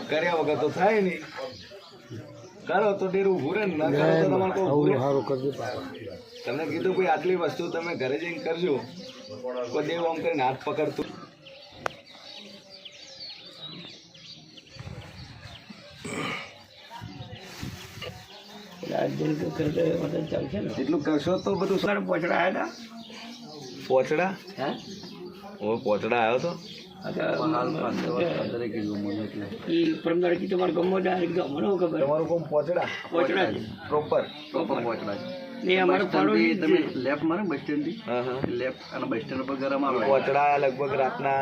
કર્યા વગર તો થાય નહીં. કરો તો ડેરું ઊભું રહે ને, ના કરો તો તમારે કોઈ ઊભું રહે. તમને કીધું ભાઈ આટલી વસ્તુ તમે ઘરે જઈને કરજો, કોઈ દેવ આમ કરીને હાથ પકડતું. એટલું કરશો તો બધું પોચડા આવ્યા પોચડા. હતા ઓ પોચડા આવ્યો તો પરમદાડકી તમારા ગમો મને ખબર તમારું કોમ પોચડા પોચડા પ્રોપર પોચડા એ અમારો પાડોશી તમે લેફ્ટ મારો બસ સ્ટેન્ડ થી હા હા લેફ્ટ અને બસ સ્ટેન્ડ પર ગરમ આવે પોચડા લગભગ રાતના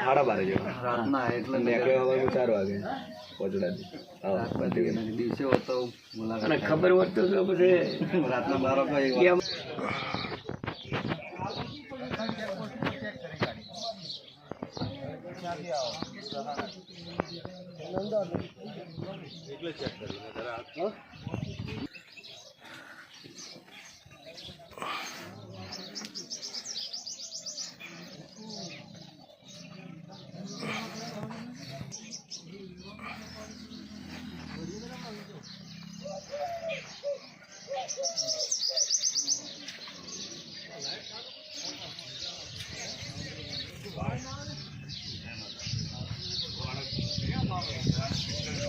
12:30 જેવા રાતના એટલે નીકળ્યો હવે 4 વાગે પોચડાથી. દિવસે હોતો અને ખબર હોત તો પછી રાતના 12 વાગે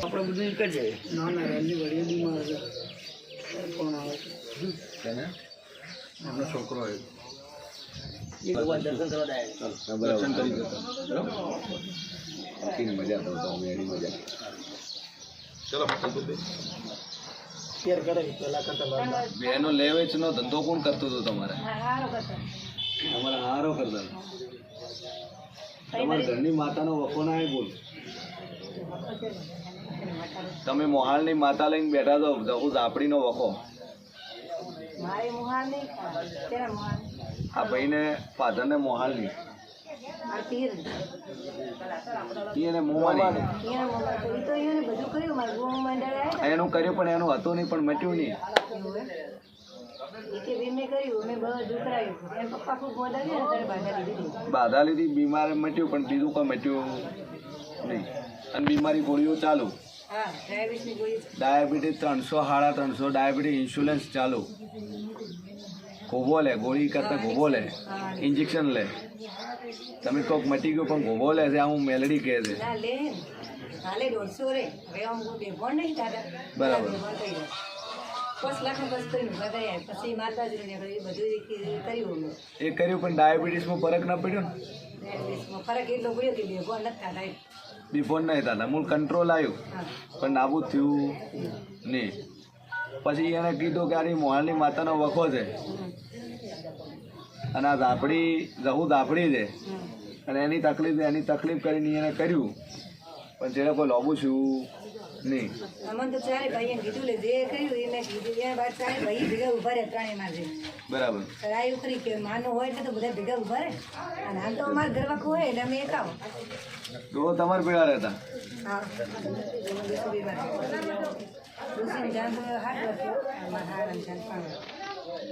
આપણે બધું એક જ ના ના એમની વડીલ બીમાર છે કોણ આવે છે એમનો છોકરો એ ભગવાન દર્શન કરવા જાય દર્શન કરી જતો બરાબર મજા આવતો અમે એની મજા. ચલો કેર કરે પેલા કરતા બેનો લે વેચનો ધંધો કોણ કરતું હતું તમારે? તમારે હારો કરતા. તમારા ઘરની માતાનો વખો ના આવે બોલ. તમે મોહાલની માતા લઈને બેઠા છો, જહુ ઝાપડીનો વખો. આ ભાઈને ફાધરને મોહાલની એને મોવાની એનું કર્યું પણ એનું હતું નહીં, પણ મટ્યું નહીં. બાધા લીધી, બીમાર મટ્યું, પણ બીજું કોઈ મટ્યું નહીં. અને બીમારી ગોળીઓ ચાલુ, ડાયાબિટીસ 300-350, ડાયાબિટીસ ઇન્સ્યોરન્સ ચાલુ. ગોભો લે, ગોળી કરતા ગોભો લે, ઇન્જેક્શન લે. તમે કોઈક મટી ગયો પણ ગોભો લે છે, આ હું મેલડી કહે છે. બરાબર. એ કર્યું પણ ડાયાબિટીસમાં ફરક ના પડ્યો ને? બિફોર નહીં થતા, મૂળ કંટ્રોલ આવ્યું પણ નાબૂદ થયું નહીં. પછી એને કીધું કે આની મોહાલની માતાનો વખો છે અને આ ઝાપડી જહુ ઝાપડી છે અને એની તકલીફ કરીને એને કર્યું, પણ જેને કોઈ લોબું છું નહીં. બરાબર. તો તમારે પેલા રહેતા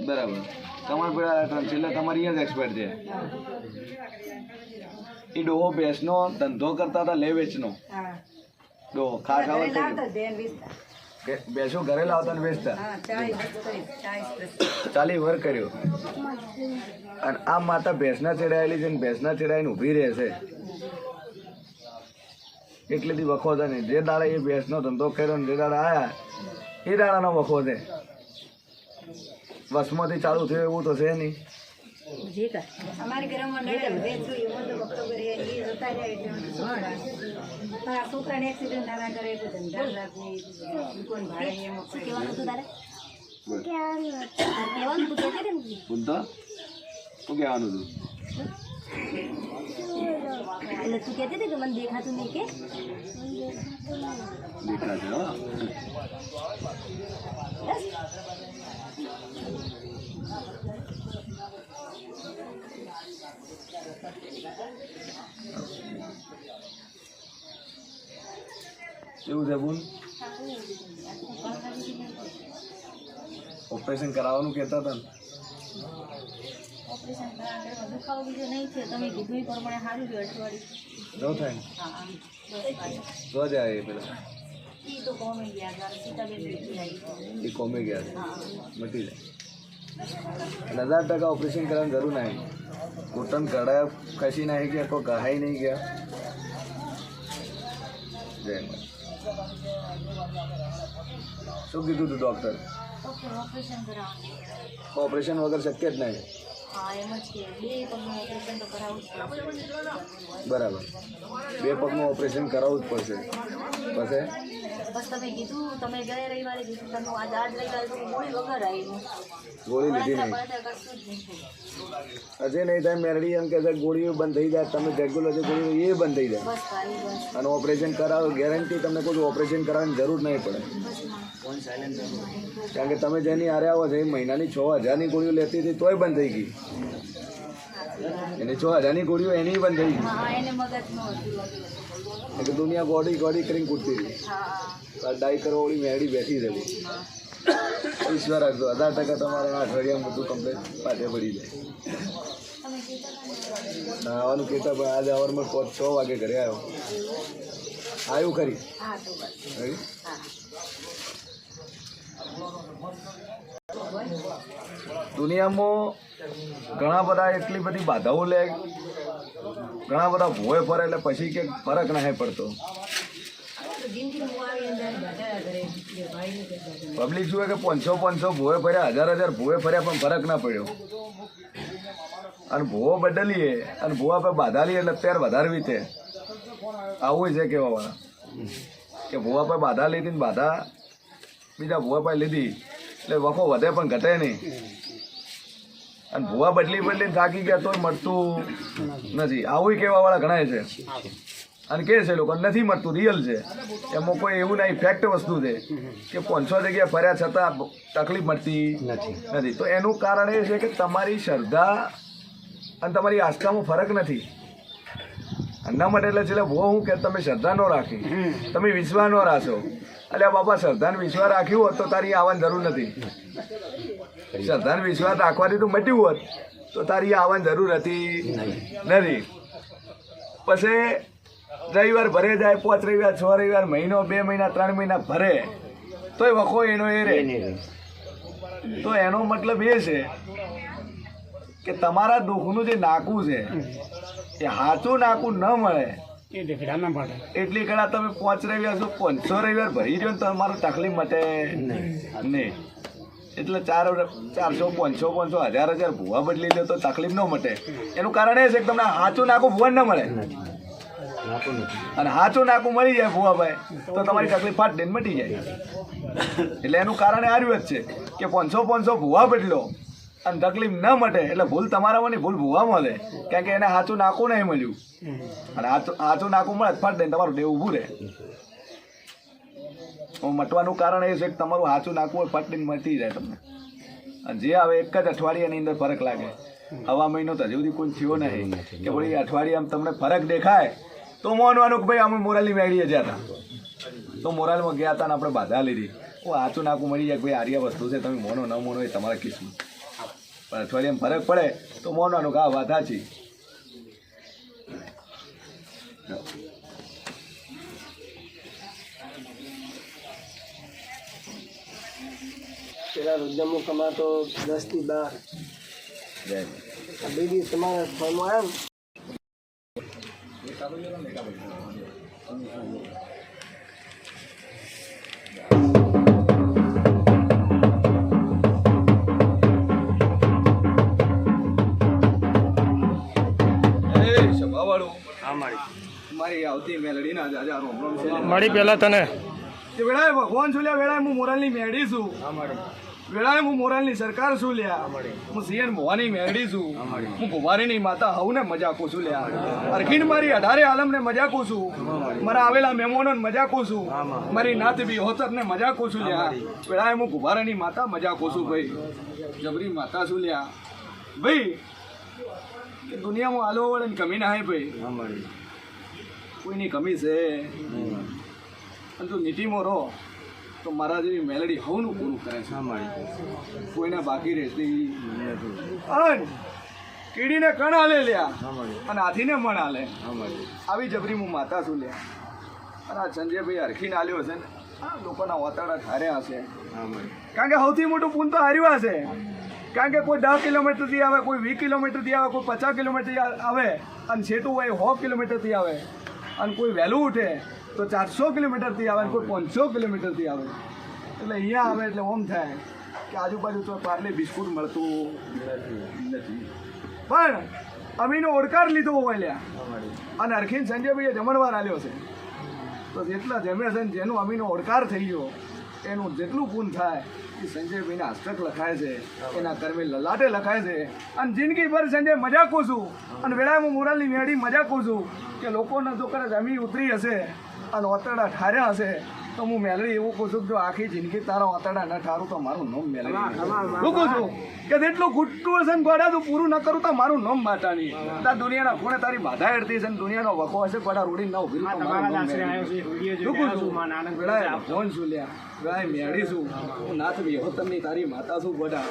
બરાબર. તમારે પેલા રહેતા એટલે તમારી જ એક્સપર્ટ છે. એ ડોહો ભેંસનો ધંધો કરતા હતા, લે વેચનો ડોહો. ખાસ ભેંસો ઘરે લાવતા ને વેચતા. 40 વર્ષ કર્યો. અને આ માતા ભેંસના ચડાયેલી છે ને ભેંસના ચડાઈને ઊભી રહે છે એટલેથી વખો છે નહીં. જે દાડા એ ભેંસનો ધંધો કર્યો ને જે દાડા આવ્યા એ દાડાનો વખો છે. વસમાંથી ચાલુ થયું એવું તો છે નહીં. શું કહેવાનું હતું? એટલે તું કહેતી હતી કે મને દેખાતું નહીં કે દેખાશે. એવું છે બોલ. ઓપરેશન કરાવવાનું કહેતા હતા ને? ઓપરેશન કરાવવાનું દુખાવો બીજો નહીં છે, તમે કીધું એ પ્રમાણે સારું છે અઠવાડિયું. જો થાય ને હા. તો જ આવે પેલા ઈ તો કોમે ગયા ઘર સીતાબેન બેઠી આવી એ કોમે ગયા છે હા મટી જાય અને 1000% ઓપરેશન કરવાની જરૂર નહીં ઘૂંટણ ગળા ખસી નહીં ગયા કોઈ ગહાઈ નહીં ગયા જય માતા. શું કીધું તું ડૉક્ટર ઓકે ઓપરેશન કરાવવાનું ઓપરેશન વગર શક્ય જ નહીં હા એમ જ કે બે પગનું ઓપરેશન તો કરાવવું જ પડશે બરાબર 2 પગનું ઓપરેશન કરાવવું જ પડશે પછી બસ તમે કીધું તમે ગયા રવિવારે કીધું તમે આજ રવિવારે તો ગોળી વગર આવ્યું ગોળી લીધી નહીં બળતરા કશું જ નહીં થયું. હજી નહીં થાય મેરડી એમ કે છે ગોળીઓ બંધ થઈ જાય તમે રેગ્યુલર જે ગોળીઓ એ બંધ થઈ જાય બસ ભાઈ બસ અને ઓપરેશન કરાવો ગેરંટી તમને કોઈ ઓપરેશન કરાવવાની જરૂર નહીં પડે બસ કારણ કે તમે જેની હારે આવો છો એ મહિનાની 6000ની ગોળીઓ લેતી હતી તોય બંધ થઈ ગઈ એની 6000ની ગોળીઓ એની બંધ થઈ ગઈ હા એને મગજ નો હતું એટલે દુનિયા ગોડી ગોડી કરીને કૂદતી હતી હા ડાઈ કરોડી મેરડી બેઠી રહેલી ઈશ્વર રાખજો 1000% તમારે આ અઠવાડિયામાં બધું કમ્પ્લીટ પાછે પડી જાય તમે કીધું આવવાનું કહેતા પણ આજે અવારમાં 6 વાગે ઘરે આવ્યો આવ્યું ખરી હા તો બસ ખરી? હા દુનિયામાં ઘણા બધા એટલી બધી બાધાઓ લે ઘણા બધા ભોય ફરે એટલે પછી કે ફરક નહીં પડતો પબ્લિક શું કે 500 ભોય ફર્યા 1000 ભોય ફર્યા પણ ફરક ના પડ્યો અને ભૂવો બદલીએ અને ભૂવા પર બાધા લઈએ એટલે અત્યારે વધારે વીતે આવું છે કહેવા વાળા કે ભૂવા પર બાધા લીધી ને બાધા બીજા ભૂવા પર લીધી એટલે વખો વધે પણ ઘટે નહીં અને ભૂવા બદલીને થાકી ગયા તોય મળતું નથી આવું કહેવા વાળા ઘણા છે અને કહે છે લોકો નથી મળતું રિયલ છે એમાં કોઈ એવું નહીં ફેક્ટ વસ્તુ છે કે 500 જગ્યાએ ફર્યા છતાં તકલીફ મળતી નથી તો એનું કારણ એ છે કે તમારી શ્રદ્ધા અને તમારી આસ્થામાં ફરક નથી એના માટે એટલે છેલ્લે બહુ હું કે તમે શ્રદ્ધા ન રાખી તમે વિશ્વાસ ન રાખશો એટલે બાપા શ્રદ્ધાને વિશ્વાસ રાખ્યું હોત તો તારી આવવાની જરૂર નથી શ્રદ્ધાને વિશ્વાસ રાખવાથી તો મટ્યું હોત તો તારી આવવાની જરૂર હતી નથી પછી રવિવાર ભરે જાય 5 રવિવાર 6 રવિવાર મહિનો 2 મહિના 3 મહિના ભરે તોય વખો એનો એ રહે તો એનો મતલબ એ છે કે તમારા દુઃખનું જે નાકું છે એ સાચું નાકું ન મળે એટલી કડા તમે 5 રવિવાર 500 રવિવાર ભરી દો ને તો તમારું તકલીફ મટે નહીં એટલે 400 500 1000 ભૂવા બદલી લો તો તકલીફ ન મટે એનું કારણ એ છે કે તમને સાચું નાકું ભૂવા ન મળે અને સાચું નાકું મળી જાય ભૂવાભાઈ તો તમારી તકલીફ ફાટ દઈને મટી જાય એટલે એનું કારણ આર્યું જ છે કે 500 ભૂવા બદલો અને તકલીફ ન મટે એટલે ભૂલ તમારામાંની ભૂલ ભૂવા મળે કારણ કે એને સાચું નાકું નહીં મળ્યું અને સાચું નાકું મળે ફાટ દઈને તમારું દેવ ઊભું રહે મટવાનું કારણ એ છે કે તમારું સાચું નાકું હોય ફાટ દઈને મટી જાય તમને અને જે આવે એક જ અઠવાડિયાની અંદર ફરક લાગે હવા મહિનો તો હજુ સુધી કોઈ થયો નહીં કે ભાઈ અઠવાડિયામાં તમને ફરક દેખાય તો માનવાનું કે ભાઈ અમે મોરાલી મેળીએ ગયા હતા તો મોરાલમાં ગયા હતા ને આપણે બાધા લીધી સાચું નાકું મળી જાય ભાઈ આર્ય વસ્તુ છે તમે મોનો ન મોનો એ તમારા કિસ્મત પણ અઠવાડિયામાં ફરક પડે તો માનવાનું કે આ વાત સાચી પેલા રુદ્રમુખ કમાતો 10 થી 12 આ બે દિવસ તમારા ફોનમાં આવ્યા મારી આવતી મેલડી ના આજે મળી પેલા તને વેળાએ ભગવાન છું લ્યા વેળાએ હું મોરાલની મેળી છું વેળાએ હું મોરાલની સરકાર છું લ્યા હું સીએન મોવાની મેળી છું હું કુમારીની માતા હવને મજાકું છું લ્યા અરખીન મારી 18 આલમને મજાકું છું મારા આવેલા મહેમાનોને મજાકું છું મારી નાત બી હોતરને મજાકું છું લ્યા વેળાએ હું કુમારીની માતા મજાકું છું ભાઈ જબરી માતા છું લ્યા ભાઈ દુનિયામાં હાલવા વાળાની કમી ના હે ભાઈ કોઈની કમી છે અને તું નીતિમાં રહો તો મારા જેવી મેલડી હવનું પૂરું કરે છે કોઈને બાકી રહેતી અને કીડીને કણ હાલે લ્યા અને હાથીને મણ હાલે આવી જબરી હું માતા છું લ્યા અને આ સંજયભાઈ હરખીને આલ્યો છે ને આ લોકોના વાતાડા ઠાર્યા હશે. કારણ કે સૌથી મોટું પૂન તો હાર્યું હશે. કારણ કે કોઈ 10 કિલોમીટરથી આવે, કોઈ 20 કિલોમીટરથી આવે, કોઈ 50 કિલોમીટરથી આવે, અને છેટું હોય 100 કિલોમીટરથી આવે, અને કોઈ વહેલું ઉઠે તો 400 કિલોમીટરથી આવે, અને કોઈ 500 કિલોમીટરથી આવે. એટલે અહીંયા આવે એટલે ઓમ થાય કે આજુબાજુ તો પાર્લે બિસ્કુટ મળતું નથી. પણ અમીનો ઓડકાર લીધો હોય લ્યા, અને હરખીન સંજયભાઈએ જમણવાર આલ્યો છે. તો જેટલા જમે છે ને જેનું અમીનો ઓડકાર થઈ ગયો એનું જેટલું પૂન થાય એ સંજયભાઈના હસ્તક લખાય છે, એના કર્મે લલાટે લખાય છે. અને જિંદગીભર સંજય મજાકું છું, અને વેળામાં મોરાલની મેળી મજાકું છું કે લોકોને જો કદાચ અમી ઉતરી હશે અને ઓતરડા ઠાર્યા હશે તો હું મેલડી એવું કહું છું કે જો આખી જિંદગી તારા ઓતરડા ન ઠારું તો મારું નામ મેલડી. હું કહું છું કે જેટલું ખૂટતું હશે ને ગોડા તું પૂરું ન કરું તો મારું નામ માતાની. તાર દુનિયાના ખૂણે તારી બાધા હેડતી છે ને દુનિયાનો વખો હશે ગોડા રૂડી ન ઉભી તો મારું નામ મેલડી. હું કહું છું વેળાએ ફોન છું લ્યા, વેળાએ મેળી છું, હું નાથ વિહોતરની તારી માતા છું ગોડા,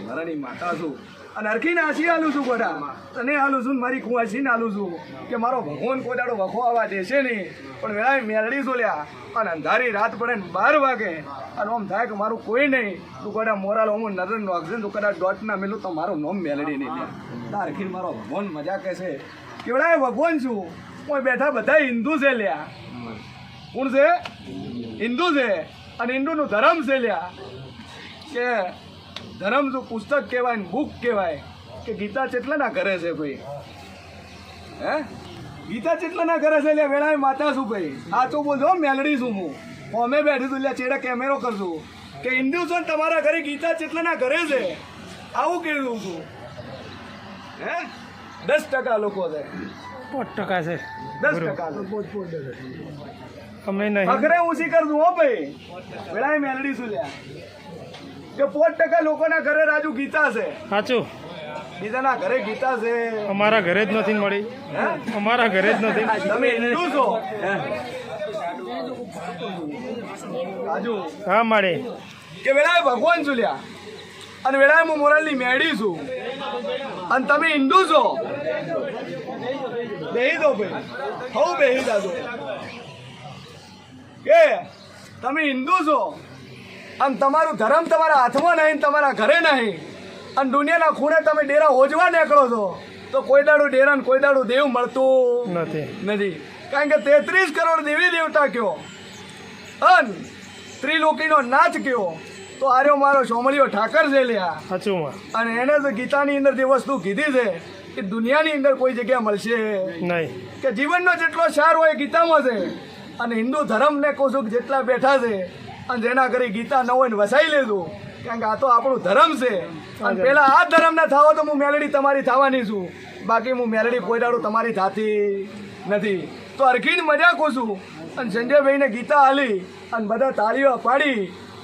મારાની માતા છું, અને હરખીને આશી હાલું છું ગોડા, તને હાલું છું, મારી કુંવાસીને હાલું છું કે મારો ભગવાન કોઈ દાડો વખો આવવા દેશે નહીં. પણ વેળાએ મેળડી છું લ્યા, અને અંધારી રાત પડે ને 12 વાગે અને આમ થાય કે મારું કોઈ નહીં, તું કદાચ મોરાલ હું નજર નોખશે તું કદાચ ડોટ ના મેલું તો મારું નામ મેલડી નહીં લ્યા. તાર હરખીને મારો ભગવાન મજા કહે છે કે વેળાએ ભગવાન છું, હું બેઠા બધા હિન્દુ છે લ્યા. કોણ છે? હિન્દુ છે, અને હિન્દુનું ધર્મ છે લ્યા. કે ધર્મ જો પુસ્તક કહેવાય ને બુક કહેવાય કે ગીતા ચેટલાના ઘરે છે ભાઈ? હે ગીતા ચેટલાના ઘરે છે લે? વેળાએ માતા છું ભાઈ, સાચું બોલજો, મેલડી છું હું. અમે બેઠી છું લે ચેડા કેમેરો કરશું કે હિન્દુ છો ને તમારા ઘરે ગીતા ચેટલાના ઘરે છે, આવું કહેવું છું. હે 10% લોકો છે, 5% છે. 10% અમે નહીં. અઘરે ઊંચી કર દઉં હો ભાઈ. વેળાએ મેલડી છું લ્યા કે 5% લોકોના ઘરે રાજુ ગીતા છે. સાચું. બીજાના ઘરે ગીતા છે, અમારા ઘરે જ નથી મળી. અમારા ઘરે જ નથી. તમે હિન્દુ છો? રાજુ હા મળે કે વેળાએ ભગવાન છું લ્યા, અને વેળાએ હું મોરાલની મેળી છું, અને તમે હિન્દુ છો. બેહી દો ભાઈ, હવ બેહી દાદો કે તમે હિન્દુ છો, અને તમારું ધર્મ તમારા હાથમાં નહીં, તમારા ઘરે નહીં, અને દુનિયાના ખૂણે તમે ડેરા હોજવા નીકળો છો, તો કોઈ દાડું ડેરા ને કોઈ દાડું દેવ મળતું નથી. કારણ કે 33 કરોડ દેવી દેવતા કયો, અને ત્રિલોકીનો નાચ કયો, તો આર્યો મારો સોમળીઓ ઠાકર છે લ્યા. સાચું. અને એને તો ગીતાની અંદર જે વસ્તુ કીધી છે એ દુનિયાની અંદર કોઈ જગ્યા મળશે નહીં. કે જીવનનો જેટલો સાર હોય એ ગીતામાં છે. અને હિન્દુ ધર્મને કહું છું કે જેટલા બેઠા છે અને જેના ઘરે ગીતા ન હોય ને વસાઈ લેજો, કારણ કે આ તો આપણું ધર્મ છે. અને પેલા આ ધર્મ ના થાવો તો હું મેલડી તમારી થવાની છું, બાકી હું મેલડી કોઈ દાડું તમારી થાતી નથી. તો હરખીને મજા કહું છું. અને સંજયભાઈને ગીતા આલી અને બધા તાળીઓ પાડી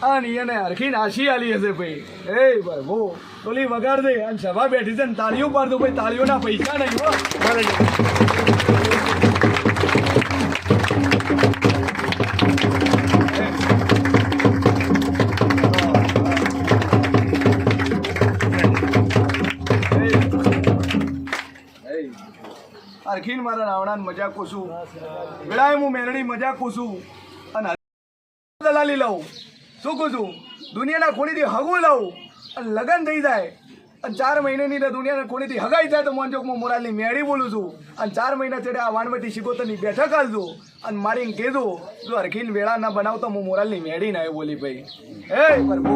અને એને હરખીને આશી આલી હશે ભાઈ. એ ભાઈ બહુ ટોલી વગાડ દે અને સભા બેઠી છે ને તાળીઓ પાડતું ભાઈ, તાળીઓના પૈસા નહીં હો. હરખીન મારા રાવણાને મજા કુશું, વેળાએ હું મેલડી મજા કુશું, અને દલાલી લઉં. શું કહું છું? દુનિયાના ખૂણીથી હગું લઉં અને લગ્ન થઈ જાય, અને 4 મહિનાની અંદર દુનિયાના ખૂણીથી હગાઈ થાય તો મોંજોકમાં મોરાલની મેળી બોલું છું. અને 4 મહિના ચડે આ વાણવટી શિકોતરની બેઠક હાલજો અને મારીને કીધું જો હરખીન વેળા ના બનાવતો હું મોરાલની મેળી ના બોલી ભાઈ. હે પ્રભુ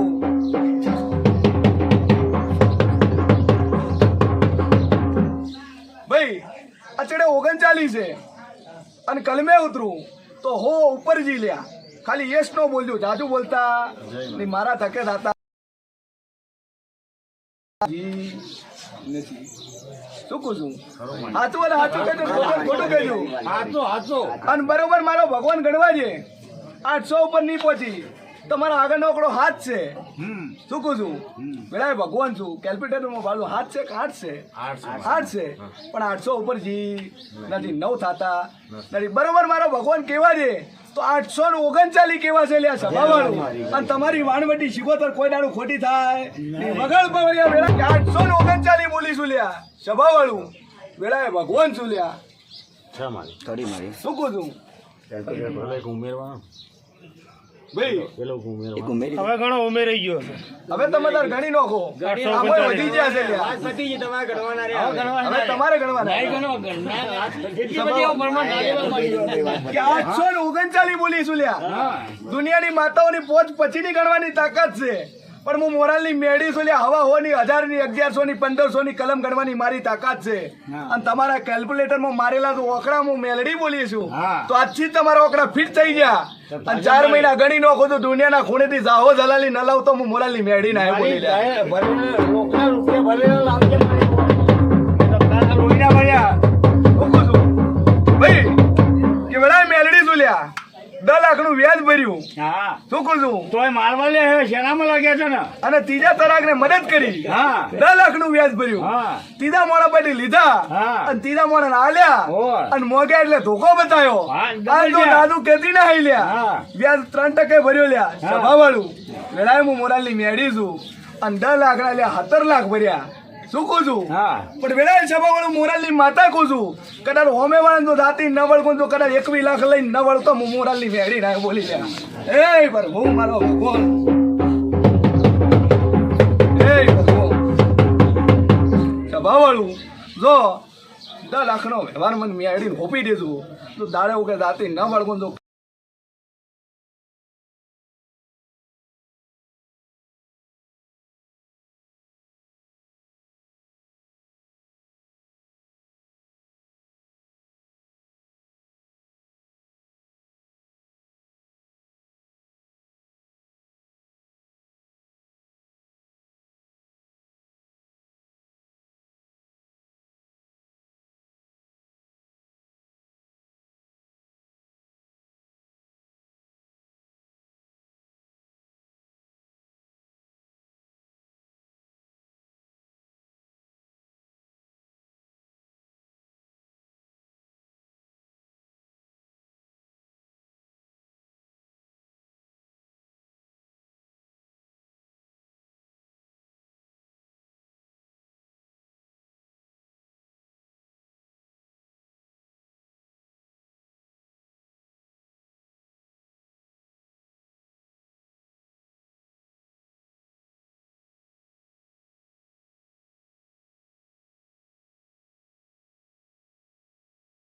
ભાઈ અચડે 39 છે અને કલમે ઉતરું તો હો ઉપર જી લ્યા. ખાલી યસ નો બોલજો, જાજુ બોલતા નહીં, મારા થકે થતા નથી. શું કહું છું? હાચું અને હાચું કહેજો, ખોટું કહેજો. અને બરોબર મારો ભગવાન ગણવા છે 800 ઉપર નહીં પહોંચી તો મારા આગળ નોકડો હાથ છે. શું કહું છું? વેળાએ ભગવાન છું, કેલ્ક્યુલેટરમાં ભાડું હાથ છે કે 8 છે? 8 છે, પણ 800 ઉપર જી નથી, 9 થતા નથી. બરોબર મારો ભગવાન કેવા છે તો 839 કેવા છે લ્યા સભાવાળું. અને તમારી વાણવટી શિકોતર કોઈ દાડું ખોટી થાય વગર પવળિયા વેળા કે 839 બોલીશું લ્યા સભાવાળું. વેળાએ ભગવાન છું લ્યા. શું કહું છું? ભાઈ હવે ઘણો ઉમેરાઈ ગયો છે હવે તમે તાર ગણી નાખો આમાં વધી ગયા છે લ્યા. હવે તમારે ગણવાના કે 839 બોલીશું લ્યા. દુનિયાની માતાઓની પોચ પછીની ગણવાની તાકાત છે, પણ હું મોરાલની મેળી છું લ્યા. હવા હોની 1000 ની 1100 ની 1500 ની કલમ ગણવાની મારી તાકાત છે. અને તમારા કેલ્ક્યુલેટરમાં મારેલા તો ઓકડા હું મેલડી બોલી છું, તો આજથી જ તમારા ઓકડા ફિટ થઈ ગયા. અને 4 મહિના ગણી નાખો તો દુનિયાના ખૂણેથી જાહો જલાલી ન લાવતો હું મોરાલની મેળી ના બોલી લ્યા. ભાઈ કેવડા મેલડી છું લ્યા. 10 લાખનું વ્યાજ ભર્યું. શું કહું છું? તોય મારવા લે શેનામાં લાગ્યા છે ને અને ત્રીજા તરાકને મદદ કરી. 10 લાખનું વ્યાજ ભર્યું. ત્રીજા મોણા પછી લીધા અને ત્રીજા મોણા આલ્યા અને મોગ્યા એટલે ધોકો બતાવ્યો. આ તો દાદુ કેતી ના હાઈ લ્યા. વ્યાજ 3% ભર્યો લ્યા. સભા વાળું વેળાએ હું મોરાલની મેળી છું અને 10 લાખ ના લ્યા 17 લાખ ભર્યા. શું કહું છું? પણ વેળાએ સભા વાળું મોરાલની માતા કહું છું. કદાચ હોમે વાળા તો જાતી ન વળગું તો કદાચ 21 લાખ લઈને ન વળતો હું મોરાલની મેળી ના બોલી લ્યા. એ પર હું મારો ભગવાન સભાવાળું જો 10 લાખનો વ્યવહાર મને મેળવીને હોપી દેજો તો દાડે કે જાતી ન વળગું તો